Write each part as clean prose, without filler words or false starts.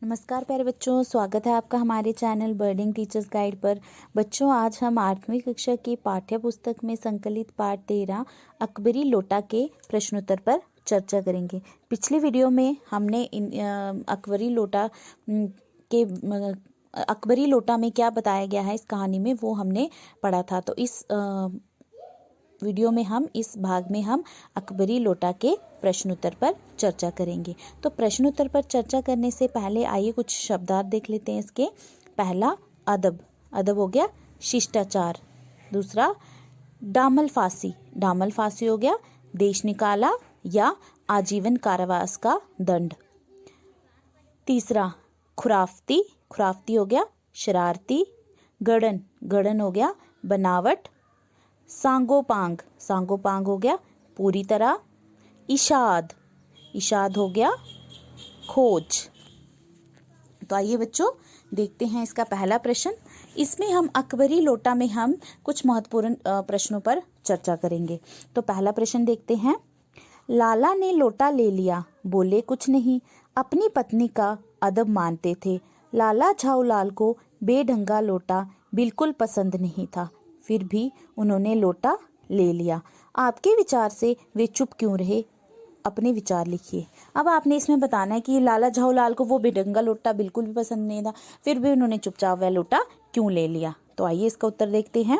नमस्कार प्यारे बच्चों, स्वागत है आपका हमारे चैनल बर्डिंग टीचर्स गाइड पर। बच्चों, आज हम 8वीं कक्षा की पाठ्य पुस्तक में संकलित पाठ 13 अकबरी लोटा के प्रश्नोत्तर पर चर्चा करेंगे। पिछली वीडियो में हमने अकबरी लोटा में क्या बताया गया है इस कहानी में वो हमने पढ़ा था। तो इस वीडियो में हम इस भाग में हम अकबरी लोटा के प्रश्नोत्तर पर चर्चा करेंगे। तो प्रश्नोत्तर पर चर्चा करने से पहले आइए कुछ शब्दार्थ देख लेते हैं इसके। पहला, अदब। अदब हो गया शिष्टाचार। दूसरा, डामल फांसी। डामल फांसी हो गया देश निकाला या आजीवन कारावास का दंड। तीसरा, खुराफती। खुराफती हो गया शरारती। गड़न। गड़न हो गया बनावट। सांगोपांग। सांगोपांग हो गया पूरी तरह। इशाद। इशाद हो गया खोज। तो आइए बच्चों देखते हैं इसका पहला प्रश्न। इसमें हम अकबरी लोटा में हम कुछ महत्वपूर्ण प्रश्नों पर चर्चा करेंगे। तो पहला प्रश्न देखते हैं। लाला ने लोटा ले लिया, बोले कुछ नहीं, अपनी पत्नी का अदब मानते थे। लाला झाऊलाल को बेढंगा लोटा बिल्कुल पसंद नहीं था, फिर भी उन्होंने लोटा ले लिया। आपके विचार से वे चुप क्यों रहे? अपने विचार लिखिए। अब आपने इसमें बताना है कि लाला झाऊलाल को वो बेढंगा लोटा बिल्कुल भी पसंद नहीं था, फिर भी उन्होंने चुपचाप वह लोटा क्यों ले लिया। तो आइए इसका उत्तर देखते हैं।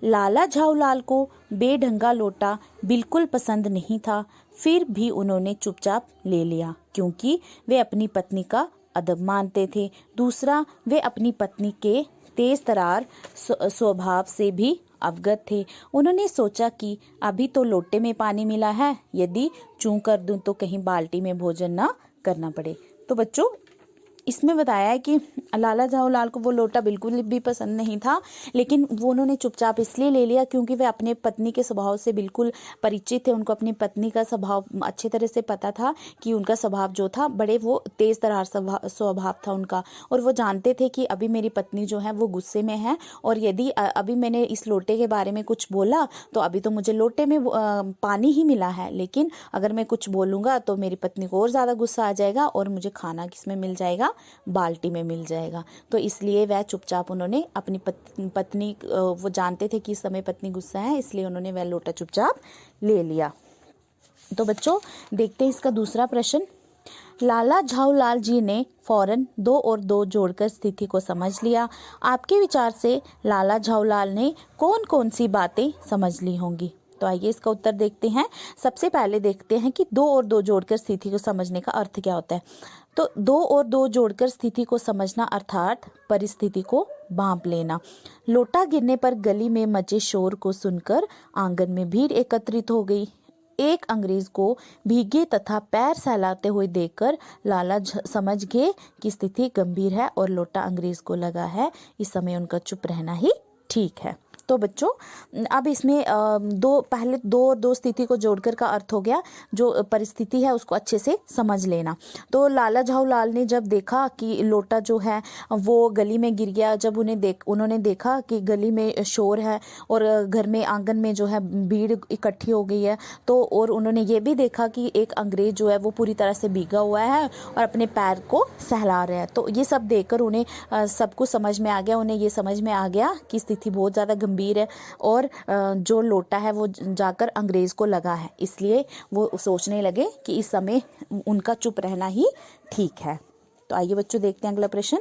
लाला झाऊलाल को बेढंगा लोटा बिल्कुल पसंद नहीं था, फिर भी उन्होंने चुपचाप ले लिया क्योंकि वे अपनी पत्नी का अदब मानते थे। दूसरा, वे अपनी पत्नी के तेज तरार स्वभाव से भी अवगत थे। उन्होंने सोचा कि अभी तो लोटे में पानी मिला है, यदि चूं कर दूं तो कहीं बाल्टी में भोजन ना करना पड़े। तो बच्चों इसमें बताया है कि लाला झाऊलाल को वो लोटा बिल्कुल भी पसंद नहीं था, लेकिन वो उन्होंने चुपचाप इसलिए ले लिया क्योंकि वे अपने पत्नी के स्वभाव से बिल्कुल परिचित थे। उनको अपनी पत्नी का स्वभाव अच्छे तरह से पता था कि उनका स्वभाव जो था बड़े वो तेज तरार स्वभाव था उनका, और वो जानते थे कि अभी मेरी पत्नी जो है वो गुस्से में है, और यदि अभी मैंने इस लोटे के बारे में कुछ बोला तो अभी तो मुझे लोटे में पानी ही मिला है, लेकिन अगर मैं कुछ बोलूँगा तो मेरी पत्नी को और ज़्यादा गुस्सा आ जाएगा और मुझे खाना किसमें मिल जाएगा, बाल्टी में मिल जाएगा। तो इसलिए वह चुपचाप उन्होंने अपनी पत्नी वो जानते थे कि इस समय पत्नी गुस्सा है, इसलिए उन्होंने वह लोटा चुपचाप ले लिया। तो बच्चों देखते हैं इसका दूसरा प्रश्न। लाला झाऊलाल जी ने फौरन 2 और 2 जोड़कर स्थिति को समझ लिया। आपके विचार से लाला झाऊलाल ने कौन कौन सी बातें समझ ली होंगी? तो आइए इसका उत्तर देखते हैं। सबसे पहले देखते हैं कि 2 और 2 जोड़कर स्थिति को समझने का अर्थ क्या होता है। तो 2 और 2 जोड़कर स्थिति को समझना अर्थात परिस्थिति को भांप लेना। लोटा गिरने पर गली में मचे शोर को सुनकर आंगन में भीड़ एकत्रित हो गई। एक अंग्रेज को भीगे तथा पैर सहलाते हुए देखकर लाला समझ गए कि स्थिति गंभीर है और लोटा अंग्रेज को लगा है, इस समय उनका चुप रहना ही ठीक है। तो बच्चों अब इसमें पहले 2 और 2 स्थिति को जोड़कर का अर्थ हो गया जो परिस्थिति है उसको अच्छे से समझ लेना। तो लाला झाऊलाल ने जब देखा कि लोटा जो है वो गली में गिर गया, जब उन्होंने देखा कि गली में शोर है और घर में आंगन में जो है भीड़ इकट्ठी हो गई है, तो और उन्होंने ये भी देखा कि एक अंग्रेज जो है वो पूरी तरह से भीगा हुआ है और अपने पैर को सहला रहा है। तो ये सब देखकर उन्हें सब कुछ समझ में आ गया। उन्हें ये समझ में आ गया कि स्थिति बहुत ज़्यादा गंभीर है और जो लोटा है वो जाकर अंग्रेज को लगा है, इसलिए वो सोचने लगे कि इस समय उनका चुप रहना ही ठीक है। तो आइए बच्चों देखते हैं अगला प्रश्न।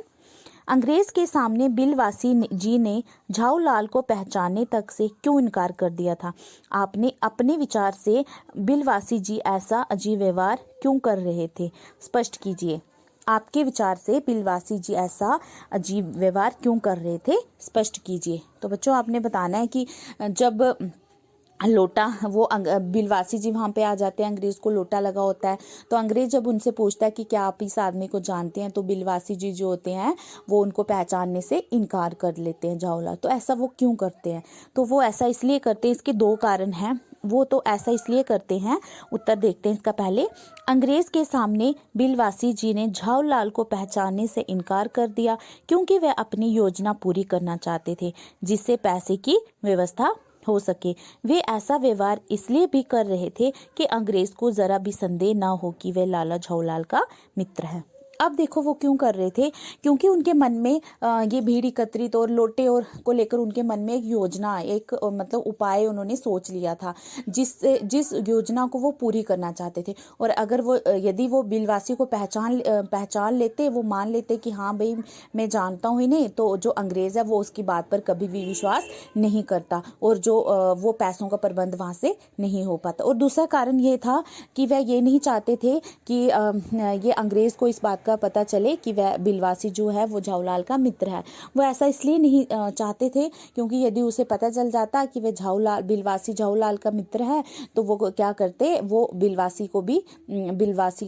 अंग्रेज के सामने बिलवासी जी ने झाऊलाल को पहचानने तक से क्यों इनकार कर दिया था? आपने अपने विचार से बिलवासी जी ऐसा अजीब व्यवहार क्यों कर रहे थे? स्पष्ट कीजिए। आपके विचार से बिलवासी जी ऐसा अजीब व्यवहार क्यों कर रहे थे? स्पष्ट कीजिए। तो बच्चों आपने बताना है कि जब लोटा वो बिलवासी जी वहाँ पे आ जाते हैं, अंग्रेज को लोटा लगा होता है, तो अंग्रेज जब उनसे पूछता है कि क्या आप इस आदमी को जानते हैं, तो बिलवासी जी जो होते हैं वो उनको पहचानने से इनकार कर लेते हैं झाऊलाल। तो ऐसा वो क्यों करते हैं? तो वो ऐसा इसलिए करते हैं, इसके 2 कारण हैं। वो तो ऐसा इसलिए करते हैं, उत्तर देखते हैं इसका। पहले, अंग्रेज के सामने बिलवासी जी ने झाऊलाल को पहचानने से इनकार कर दिया क्योंकि वह अपनी योजना पूरी करना चाहते थे जिससे पैसे की व्यवस्था हो सके। वे ऐसा व्यवहार इसलिए भी कर रहे थे कि अंग्रेज को जरा भी संदेह न हो कि वह लाला झाऊलाल का मित्र है। अब देखो वो क्यों कर रहे थे, क्योंकि उनके मन में ये भीड़ एकत्रित और लोटे और को लेकर उनके मन में एक योजना, एक मतलब उपाय उन्होंने सोच लिया था, जिस योजना को वो पूरी करना चाहते थे। और अगर वो यदि वो बिलवासी को पहचान लेते, वो मान लेते कि हाँ भाई मैं जानता हूँ इन्हें, तो जो अंग्रेज है वो उसकी बात पर कभी भी विश्वास नहीं करता और जो वो पैसों का प्रबंध वहां से नहीं हो पाता। और दूसरा कारण ये था कि वह ये नहीं चाहते थे कि ये अंग्रेज को इस बात का पता चले कि वह बिलवासी जो है वो झाऊलाल का मित्र है। वो ऐसा इसलिए नहीं चाहते थे क्योंकि यदि उसे पता चल जाता कि वह बिलवासी झाऊलाल का मित्र है तो वो क्या करते, वो बिलवासी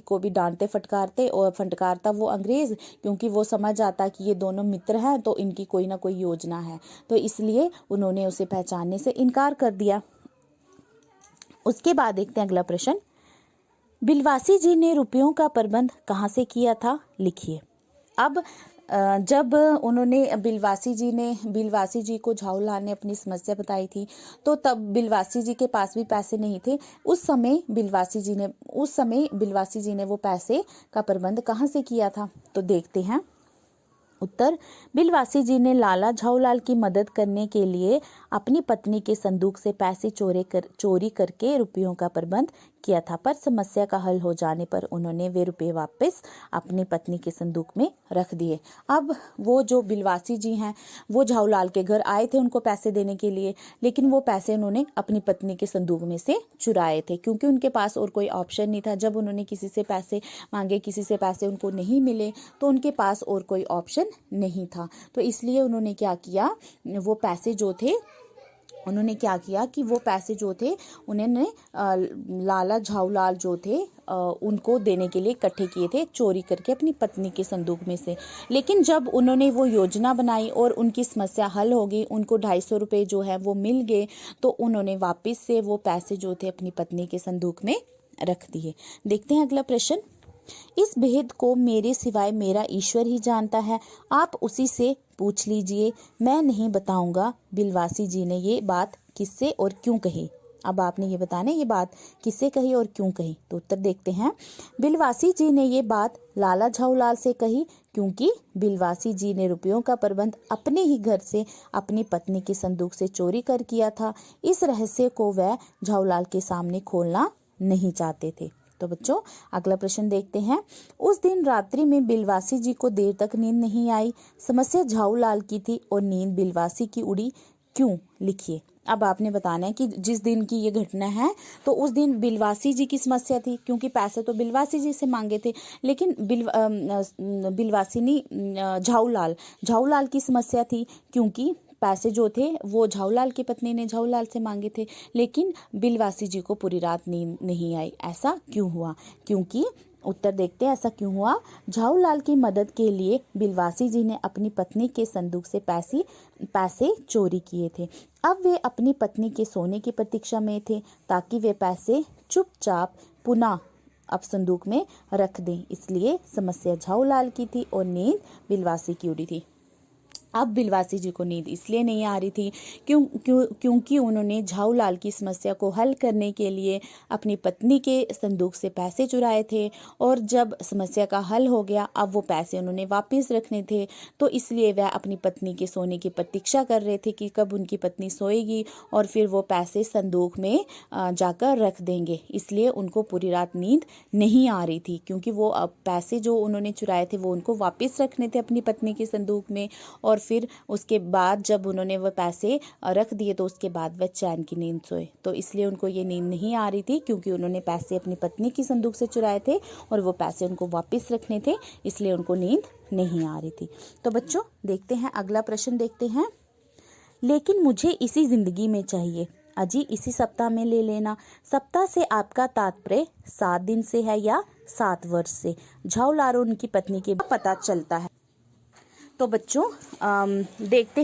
को भी डांटते फटकारता वो अंग्रेज, क्योंकि वो समझ आता कि ये दोनों मित्र हैं तो इनकी कोई ना कोई योजना है। तो इसलिए उन्होंने उसे पहचानने से इनकार कर दिया। उसके बाद देखते हैं अगला प्रश्न, बिलवासी जी ने रुपयों का प्रबंध कहाँ से किया था, लिखिए। अब जब उन्होंने बिलवासी जी को झाऊलाल ने अपनी समस्या बताई थी तो तब बिलवासी जी के पास भी पैसे नहीं थे। उस समय बिलवासी जी ने वो पैसे का प्रबंध कहाँ से किया था, तो देखते हैं उत्तर। बिलवासी जी ने लाला झाऊलाल की मदद करने के लिए अपनी पत्नी के संदूक से पैसे चोरी करके रुपयों का प्रबंध किया था, पर समस्या का हल हो जाने पर उन्होंने वे रुपए वापस अपनी पत्नी के संदूक में रख दिए। अब वो जो बिलवासी जी हैं वो झाऊलाल के घर आए थे उनको पैसे देने के लिए, लेकिन वो पैसे उन्होंने अपनी पत्नी के संदूक में से चुराए थे, क्योंकि उनके पास और कोई ऑप्शन नहीं था। जब उन्होंने किसी से पैसे मांगे, किसी से पैसे उनको नहीं मिले, तो उनके पास और कोई ऑप्शन नहीं था। तो इसलिए उन्होंने क्या किया, वो पैसे जो थे उन्होंने लाला झाऊलाल जो थे उनको देने के लिए इकट्ठे किए थे, चोरी करके अपनी पत्नी के संदूक में से। लेकिन जब उन्होंने वो योजना बनाई और उनकी समस्या हल हो गई, उनको 250 रुपये जो है वो मिल गए, तो उन्होंने वापस से वो पैसे जो थे अपनी पत्नी के संदूक में रख दिए। देखते हैं अगला प्रश्न, इस भेद को मेरे सिवाय मेरा ईश्वर ही जानता है, आप उसी से पूछ लीजिए, मैं नहीं बताऊंगा। बिलवासी जी ने ये बात किससे और क्यों कही। अब आपने ये बताना ये बात किससे कही और क्यों कही, तो उत्तर देखते हैं। बिलवासी जी ने ये बात लाला झाऊलाल से कही, क्योंकि बिलवासी जी ने रुपयों का प्रबंध अपने ही घर से अपनी पत्नी के संदूक से चोरी कर किया था। इस रहस्य को वह झाऊलाल के सामने खोलना नहीं चाहते थे। तो बच्चों अगला प्रश्न देखते हैं, उस दिन रात्रि में बिलवासी जी को देर तक नींद नहीं आई। समस्या झाऊलाल की थी और नींद बिलवासी की उड़ी क्यों, लिखिए। अब आपने बताना है कि जिस दिन की ये घटना है तो उस दिन बिलवासी जी की समस्या थी, क्योंकि पैसे तो बिलवासी जी से मांगे थे, लेकिन बिलवासी नहीं, झाऊलाल की समस्या थी, क्योंकि पैसे जो थे वो झाऊलाल की पत्नी ने झाऊलाल से मांगे थे, लेकिन बिलवासी जी को पूरी रात नींद नहीं आई। ऐसा क्यों हुआ, क्योंकि उत्तर देखते हैं ऐसा क्यों हुआ। झाऊलाल की मदद के लिए बिलवासी जी ने अपनी पत्नी के संदूक से पैसे चोरी किए थे। अब वे अपनी पत्नी के सोने की प्रतीक्षा में थे ताकि वे पैसे चुपचाप पुनः अब संदूक में रख दें। इसलिए समस्या झाऊलाल की थी और नींद बिलवासी की उड़ी थी। अब बिलवासी जी को नींद इसलिए नहीं आ रही थी क्योंकि उन्होंने झाऊलाल की समस्या को हल करने के लिए अपनी पत्नी के संदूक से पैसे चुराए थे, और जब समस्या का हल हो गया अब वो पैसे उन्होंने वापस रखने थे, तो इसलिए वह अपनी पत्नी के सोने की प्रतीक्षा कर रहे थे कि कब उनकी पत्नी सोएगी और फिर वो पैसे संदूक में जाकर रख देंगे। इसलिए उनको पूरी रात नींद नहीं आ रही थी, क्योंकि वो अब पैसे जो उन्होंने चुराए थे वो उनको वापस रखने थे अपनी पत्नी के संदूक में, और फिर उसके बाद जब उन्होंने वो पैसे रख दिए तो उसके बाद वह चैन की नींद सोए। तो इसलिए उनको ये नींद नहीं आ रही थी, क्योंकि उन्होंने पैसे अपनी पत्नी की संदूक से चुराए थे और वो पैसे उनको वापस रखने थे, इसलिए उनको नींद नहीं आ रही थी। तो बच्चों देखते हैं अगला प्रश्न देखते हैं, लेकिन मुझे इसी जिंदगी में चाहिए, अजी इसी सप्ताह में ले लेना। सप्ताह से आपका तात्पर्य 7 दिन से है या 7 वर्ष से, झाऊलाल और उनकी पत्नी के पता चलता है। तो बच्चों देखते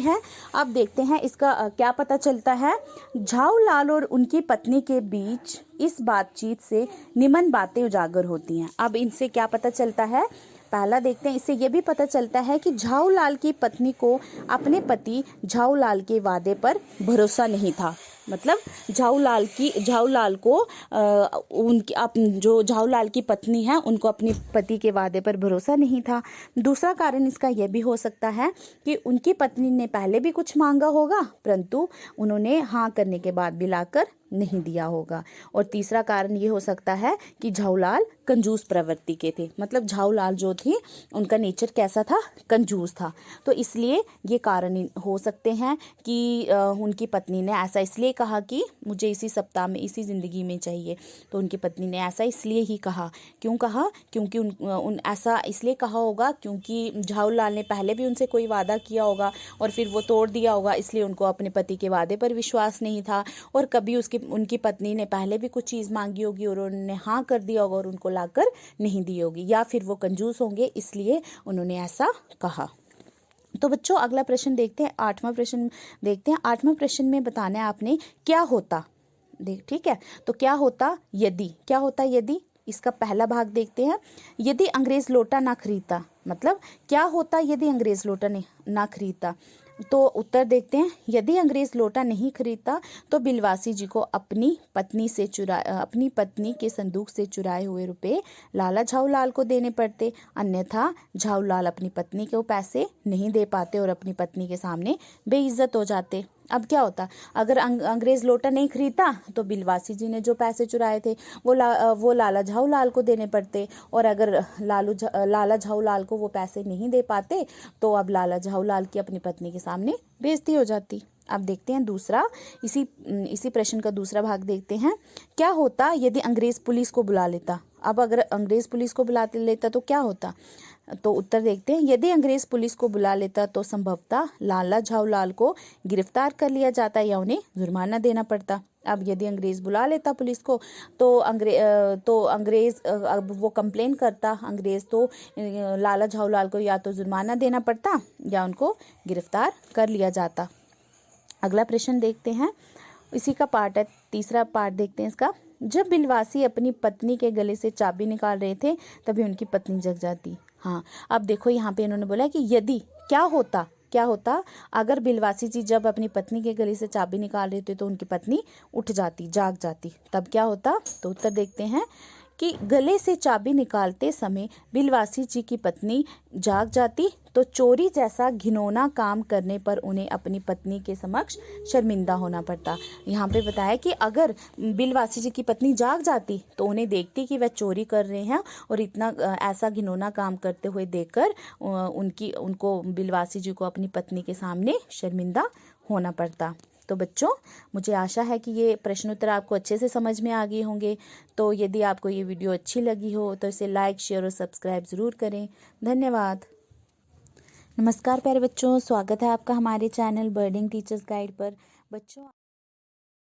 हैं इसका क्या पता चलता है। झाऊलाल और उनकी पत्नी के बीच इस बातचीत से निम्न बातें उजागर होती हैं। अब इनसे क्या पता चलता है, पहला देखते हैं, इससे ये भी पता चलता है कि झाऊलाल की पत्नी को अपने पति झाऊलाल के वादे पर भरोसा नहीं था। मतलब झाऊलाल को जो झाऊलाल की पत्नी है उनको अपने पति के वादे पर भरोसा नहीं था। दूसरा कारण इसका यह भी हो सकता है कि उनकी पत्नी ने पहले भी कुछ मांगा होगा, परंतु उन्होंने हाँ करने के बाद भी लाकर नहीं दिया होगा। और तीसरा कारण ये हो सकता है कि झाऊलाल कंजूस प्रवृत्ति के थे, मतलब झाऊलाल जो थी उनका नेचर कैसा था, कंजूस था। तो इसलिए ये कारण हो सकते हैं कि उनकी पत्नी ने ऐसा इसलिए कहा कि मुझे इसी सप्ताह में, इसी ज़िंदगी में चाहिए। तो उनकी पत्नी ने ऐसा इसलिए ही कहा। क्यों कहा? क्योंकि उन ऐसा इसलिए कहा होगा क्योंकि झाऊलाल ने पहले भी उनसे कोई वादा किया होगा और फिर वो तोड़ दिया होगा, इसलिए उनको अपने पति के वादे पर विश्वास नहीं था। और कभी उनकी पत्नी ने पहले भी कुछ चीज़ मांगी होगी और उन्होंने हाँ कर दिया होगा और उनको लाकर नहीं दी होगी, या फिर वो कंजूस होंगे इसलिए उन्होंने ऐसा कहा। तो बच्चों अगला प्रश्न देखते हैं, 8वां प्रश्न देखते हैं। 8वें प्रश्न में बताना है आपने क्या होता, ठीक है। तो क्या होता यदि, इसका पहला भाग देखते हैं। यदि अंग्रेज लोटा ना खरीदता, मतलब क्या होता यदि अंग्रेज लोटा ना खरीदता। तो उत्तर देखते हैं, यदि अंग्रेज लोटा नहीं खरीदता तो बिलवासी जी को अपनी पत्नी के संदूक से चुराए हुए रुपए लाला झाऊलाल को देने पड़ते, अन्यथा झाऊलाल अपनी पत्नी को पैसे नहीं दे पाते और अपनी पत्नी के सामने बेइज्जत हो जाते। अब क्या होता, अगर अंग्रेज लोटा नहीं खरीदता तो बिलवासी जी ने जो पैसे चुराए थे वो लाला झाऊलाल को देने पड़ते, और अगर लाला झाऊलाल को वो पैसे नहीं दे पाते तो अब लाला झाऊलाल की अपनी पत्नी के सामने बेइज्जती हो जाती। अब देखते हैं दूसरा, इसी प्रश्न का दूसरा भाग देखते हैं। क्या होता यदि अंग्रेज पुलिस को बुला लेता। अब अगर अंग्रेज पुलिस को बुला लेता तो क्या होता। तो उत्तर देखते हैं, यदि अंग्रेज पुलिस को बुला लेता तो संभवतः लाला झाऊलाल को गिरफ्तार कर लिया जाता या उन्हें जुर्माना देना पड़ता। अब यदि अंग्रेज बुला लेता पुलिस को तो अंग्रेज अब वो कंप्लेन करता अंग्रेज, तो लाला झाऊलाल को या तो जुर्माना देना पड़ता या उनको गिरफ्तार कर लिया जाता। अगला प्रश्न देखते हैं, इसी का पार्ट है, तीसरा पार्ट देखते हैं इसका। जब बिलवासी अपनी पत्नी के गले से चाबी निकाल रहे थे तभी उनकी पत्नी जग जाती। हाँ, अब देखो यहाँ पे इन्होंने बोला कि यदि क्या होता अगर बिलवासी जी जब अपनी पत्नी के गले से चाबी निकाल रहे थे तो उनकी पत्नी उठ जाती, जाग जाती, तब क्या होता। तो उत्तर देखते हैं कि गले से चाबी निकालते समय बिलवासी जी की पत्नी जाग जाती तो चोरी जैसा घिनौना काम करने पर उन्हें अपनी पत्नी के समक्ष शर्मिंदा होना पड़ता। यहाँ पे बताया कि अगर बिलवासी जी की पत्नी जाग जाती तो उन्हें देखती कि वह चोरी कर रहे हैं और इतना ऐसा घिनौना काम करते हुए देखकर उनको बिलवासी जी को अपनी पत्नी के सामने शर्मिंदा होना पड़ता। तो बच्चों मुझे आशा है कि ये प्रश्न उत्तर आपको अच्छे से समझ में आ गए होंगे। तो यदि आपको ये वीडियो अच्छी लगी हो तो इसे लाइक, शेयर और सब्सक्राइब ज़रूर करें। धन्यवाद। नमस्कार प्यारे बच्चों, स्वागत है आपका हमारे चैनल बर्डिंग टीचर्स गाइड पर। बच्चों